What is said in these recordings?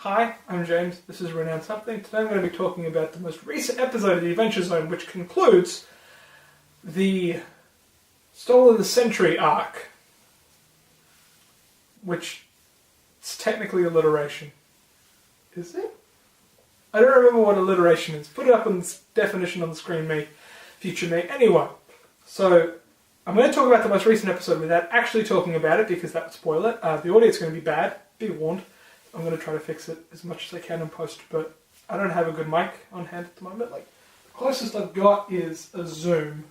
Hi, I'm James. This is Renowned Something. Today I'm going to be talking about the most recent episode of the Adventure Zone, which concludes the Stolen the Century arc, which is technically alliteration. Is it? I don't remember what alliteration is. Put it up on this definition on the screen, me, future me. Anyway, so I'm going to talk about the most recent episode without actually talking about it because that would spoil it. The audio's going to be bad. Be warned. I'm going to try to fix it as much as I can in post, but I don't have a good mic on hand at the moment. The closest I've got is a Zoom,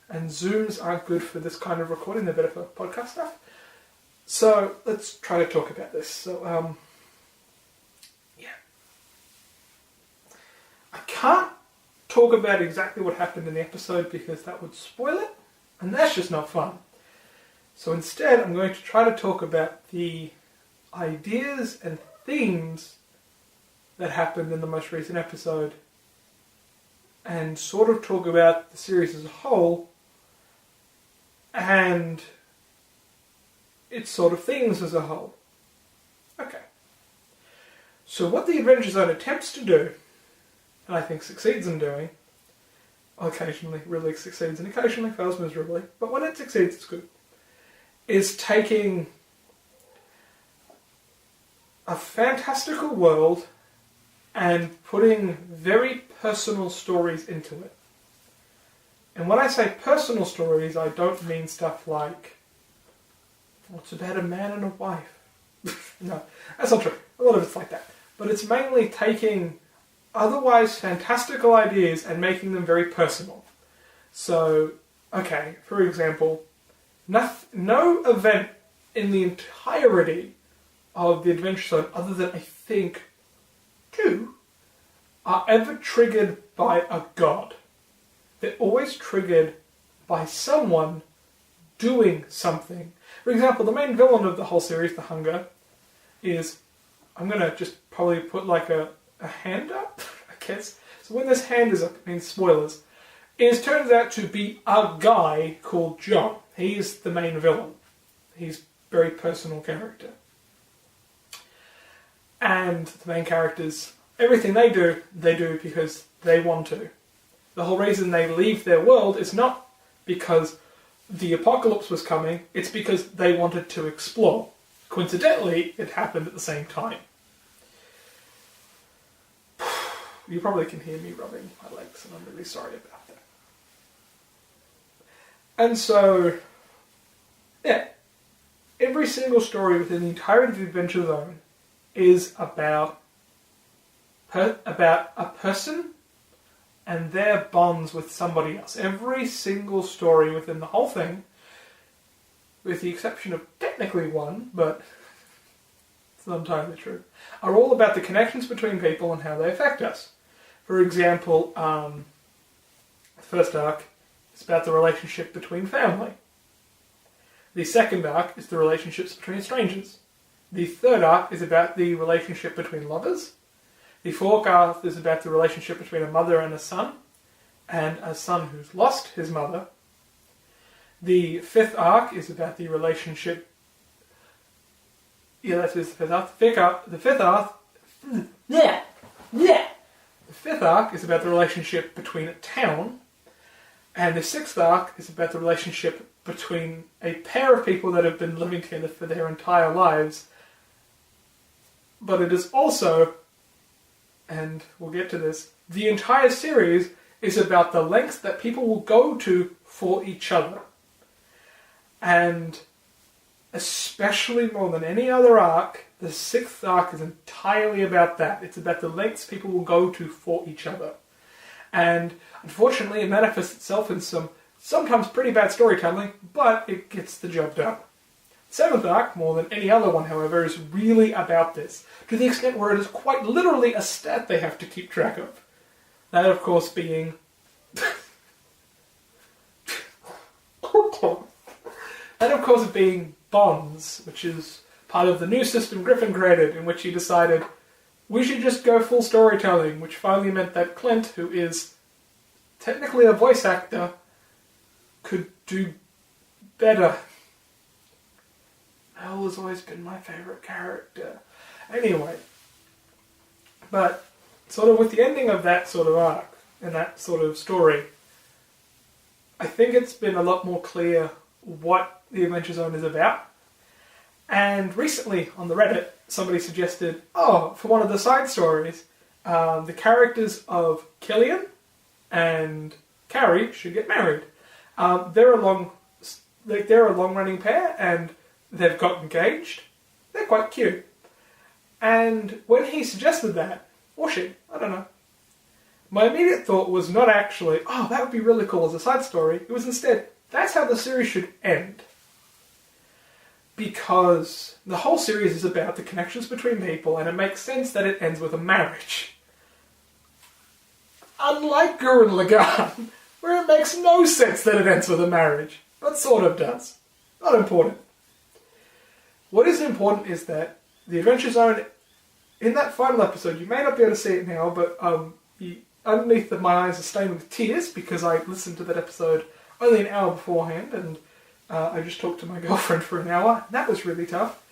and Zooms aren't good for this kind of recording. They're better for podcast stuff. So let's try to talk about this. So, I can't talk about exactly what happened in the episode because that would spoil it, and that's just not fun. So instead, I'm going to try to talk about the ideas and themes that happened in the most recent episode and sort of talk about the series as a whole and its sort of themes as a whole. Okay. So what the Adventure Zone attempts to do, and I think succeeds in doing, occasionally really succeeds and occasionally fails miserably, but when it succeeds it's good, is taking a fantastical world and putting very personal stories into it. And when I say personal stories, I don't mean stuff like, well, it's about a man and a wife. No, that's not true. A lot of it's like that. But it's mainly taking otherwise fantastical ideas and making them very personal. So, okay, for example, no event in the entirety of the Adventure Zone, other than I think 2, are ever triggered by a god. They're always triggered by someone doing something. For example, the main villain of the whole series, the Hunger, is, I'm going to just probably put like a hand up, I guess. So when this hand is up, it means spoilers. It turns out to be a guy called John. He is the main villain. He's a very personal character. And the main characters, everything they do because they want to. The whole reason they leave their world is not because the apocalypse was coming, it's because they wanted to explore. Coincidentally, it happened at the same time. You probably can hear me rubbing my legs, and I'm really sorry about that. And so, yeah, every single story within the entirety of the Adventure Zone is about a person and their bonds with somebody else. Every single story within the whole thing, with the exception of technically one, but it's not entirely true, are all about the connections between people and how they affect us. For example, the first arc is about the relationship between family. The second arc is the relationships between strangers. The third arc is about the relationship between lovers. The fourth arc is about the relationship between a mother and a son who's lost his mother. The fifth arc is about the relationship... Yeah, that is the fifth arc. The fifth arc is about the relationship between a town. And the sixth arc is about the relationship between a pair of people that have been living together for their entire lives. But it is also, and we'll get to this, the entire series is about the lengths that people will go to for each other. And especially more than any other arc, the sixth arc is entirely about that. It's about the lengths people will go to for each other. And unfortunately, it manifests itself in some sometimes pretty bad storytelling, but it gets the job done. Seventh arc, more than any other one, however, is really about this, to the extent where it is quite literally a stat they have to keep track of. That, of course, being... bonds, which is part of the new system Griffin created, in which he decided we should just go full storytelling, which finally meant that Clint, who is technically a voice actor, could do better. Mel has always been my favourite character. Anyway, But sort of with the ending of that sort of arc and that sort of story, I think it's been a lot more clear what the Adventure Zone is about. And recently on the Reddit, somebody suggested, for one of the side stories, the characters of Killian and Carrie should get married. They're a long-running pair, and they've got engaged. They're quite cute. And when he suggested that, or she, I don't know, my immediate thought was not actually, that would be really cool as a side story. It was instead, that's how the series should end. Because the whole series is about the connections between people, and it makes sense that it ends with a marriage. Unlike Gurren Lagann, where it makes no sense that it ends with a marriage. But sort of does. Not important. What is important is that the Adventure Zone, in that final episode, you may not be able to see it now, but underneath my eyes are stained with tears because I listened to that episode only an hour beforehand, and I just talked to my girlfriend for an hour. That was really tough.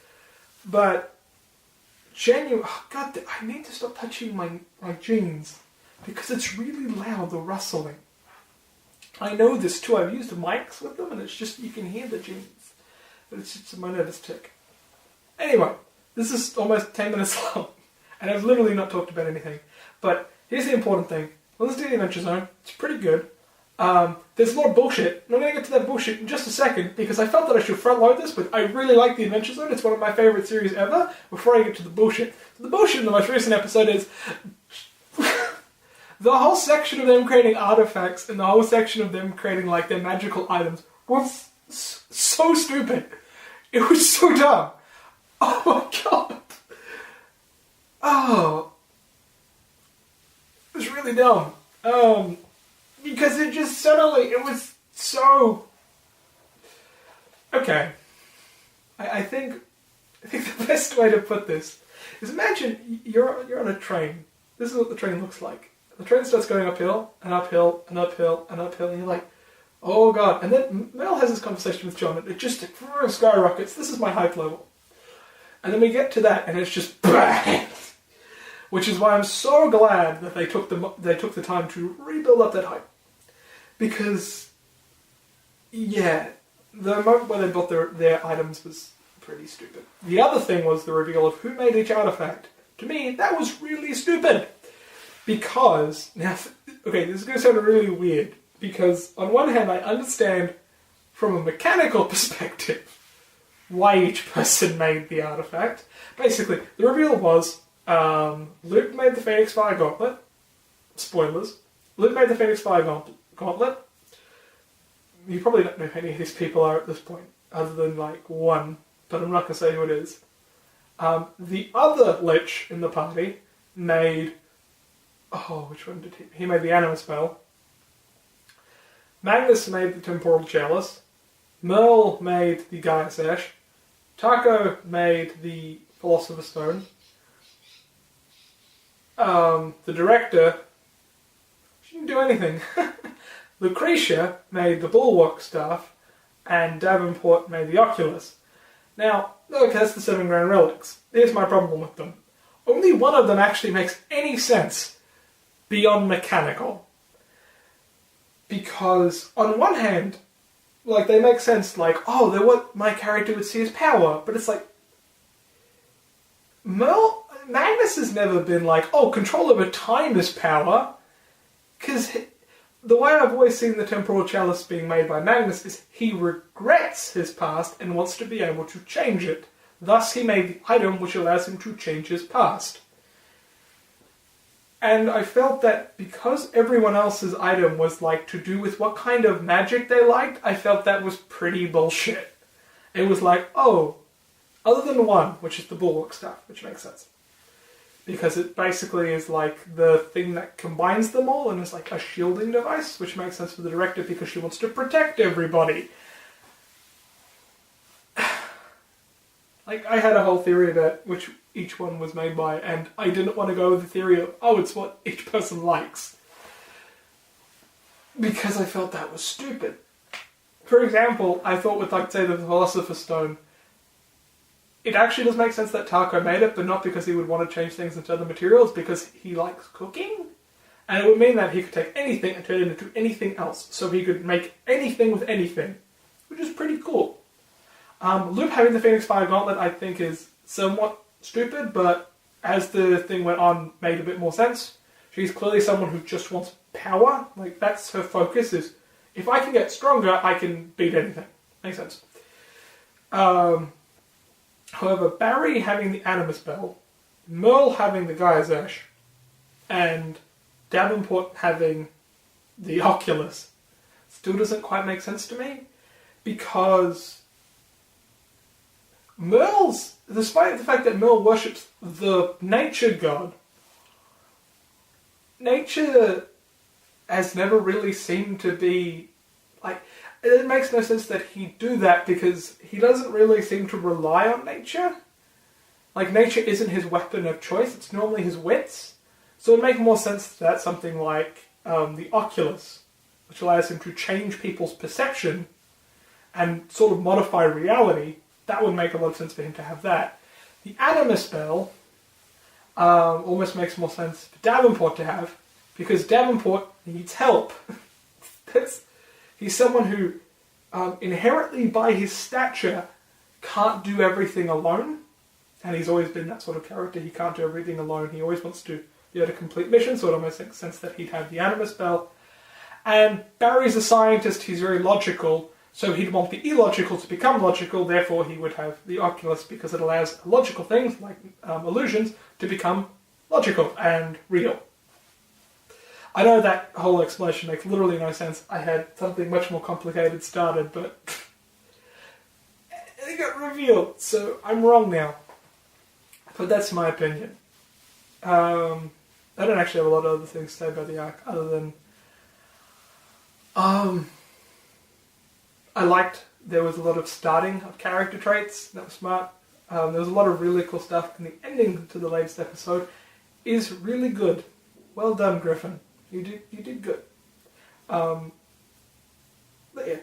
But genuine, God, I need to stop touching my jeans because it's really loud, the rustling. I know this too. I've used mics with them, and it's just, you can hear the jeans. But it's just my nervous tick. Anyway, this is almost 10 minutes long, and I've literally not talked about anything. But here's the important thing. Let's do the Adventure Zone. It's pretty good. There's a lot of bullshit. I'm going to get to that bullshit in just a second, because I felt that I should front load this, but I really like the Adventure Zone. It's one of my favourite series ever, before I get to the bullshit. So the bullshit in the most recent episode is the whole section of them creating artifacts and the whole section of them creating like their magical items was so stupid. It was so dumb. Oh my god. Oh. It was really dumb. Because it just suddenly, it was so... Okay. I think the best way to put this is, imagine you're on a train. This is what the train looks like. The train starts going uphill, and uphill, and uphill, and uphill, and you're like, oh god. And then Mel has this conversation with John, and it just skyrockets. This is my hype level. And then we get to that, and it's just bang! Which is why I'm so glad that they took the time to rebuild up that hype. Because, yeah, the moment where they built their items was pretty stupid. The other thing was the reveal of who made each artifact. To me, that was really stupid. Because, now, okay, this is going to sound really weird, because on one hand I understand from a mechanical perspective why each person made the artifact. Basically, the reveal was, Luke made the Phoenix Fire Gauntlet. Spoilers. Luke made the Phoenix Fire Gauntlet. You probably don't know who any of these people are at this point, other than like one, but I'm not going to say who it is. The other Lich in the party made... which one did he? He made the Anima Spell. Magnus made the Temporal Chalice. Merle made the Gaia Sash. Taco made the Philosopher's Stone. The director, she didn't do anything. Lucretia made the Bulwark Staff, and Davenport made the Oculus. Now, look, that's the 7 Grand Relics. Here's my problem with them. Only one of them actually makes any sense beyond mechanical. Because, on one hand, like, they make sense, like, they're what my character would see as power, but it's like, Magnus has never been like, control over time is power, because the way I've always seen the Temporal Chalice being made by Magnus is he regrets his past and wants to be able to change it. Thus he made the item which allows him to change his past. And I felt that because everyone else's item was like to do with what kind of magic they liked, I felt that was pretty bullshit. It was like, other than one, which is the Bulwark Staff, which makes sense. Because it basically is like the thing that combines them all and is like a shielding device, which makes sense for the director because she wants to protect everybody. Like, I had a whole theory about which each one was made by, and I didn't want to go with the theory of, it's what each person likes. Because I felt that was stupid. For example, I thought with, like, say, the Philosopher's Stone, it actually does make sense that Taco made it, but not because he would want to change things into other materials, because he likes cooking. And it would mean that he could take anything and turn it into anything else. So he could make anything with anything, which is pretty cool. Luke having the Phoenix Fire Gauntlet, I think, is somewhat stupid, but as the thing went on, made a bit more sense. She's clearly someone who just wants power. Like, that's her focus, is if I can get stronger, I can beat anything. Makes sense. However, Barry having the Animus Bell, Merle having the Gaia's Ash, and Davenport having the Oculus still doesn't quite make sense to me, because Merle's, despite the fact that Merle worships the nature god, nature has never really seemed to be, like, it makes no sense that he'd do that, because he doesn't really seem to rely on nature. Like, nature isn't his weapon of choice, it's normally his wits. So it'd make more sense that something like the Oculus, which allows him to change people's perception and sort of modify reality, that would make a lot of sense for him to have that. The Animus Bell almost makes more sense for Davenport to have, because Davenport needs help. He's someone who, inherently by his stature, can't do everything alone. And he's always been that sort of character. He can't do everything alone. He always wants to be able to complete missions, so it almost makes sense that he'd have the Animus Bell. And Barry's a scientist, he's very logical, so he'd want the illogical to become logical, therefore he would have the Oculus, because it allows illogical things, like illusions, to become logical and real. I know that whole explanation makes literally no sense. I had something much more complicated started, but it got revealed, so I'm wrong now. But that's my opinion. I don't actually have a lot of other things to say about the arc, other than I liked there was a lot of starting of character traits. That was smart. There was a lot of really cool stuff, and the ending to the latest episode is really good. Well done, Griffin. You did good. But yeah,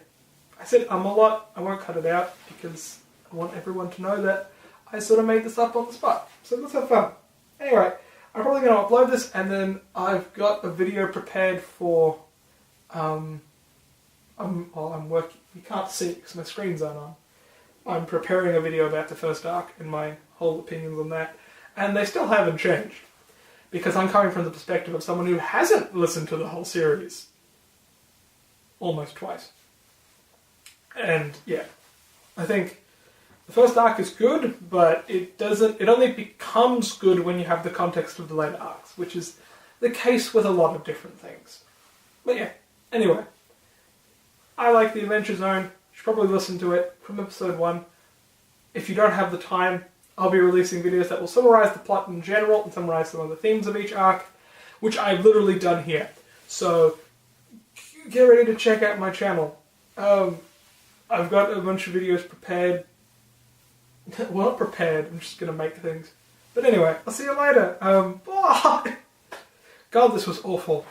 I said a lot. I won't cut it out because I want everyone to know that I sort of made this up on the spot. So let's have fun. Anyway, I'm probably going to upload this, and then I've got a video prepared for. I'm working. You can't see because my screens aren't on. I'm preparing a video about the first arc and my whole opinions on that, and they still haven't changed. Because I'm coming from the perspective of someone who hasn't listened to the whole series. Almost twice. And, yeah. I think the first arc is good, but it only becomes good when you have the context of the later arcs, which is the case with a lot of different things. But yeah, anyway. I like the Adventure Zone. You should probably listen to it from episode 1. If you don't have the time, I'll be releasing videos that will summarize the plot in general and summarize some of the themes of each arc, which I've literally done here. So, get ready to check out my channel. I've got a bunch of videos prepared. Well, not prepared, I'm just going to make things. But anyway, I'll see you later. Bye! God, this was awful.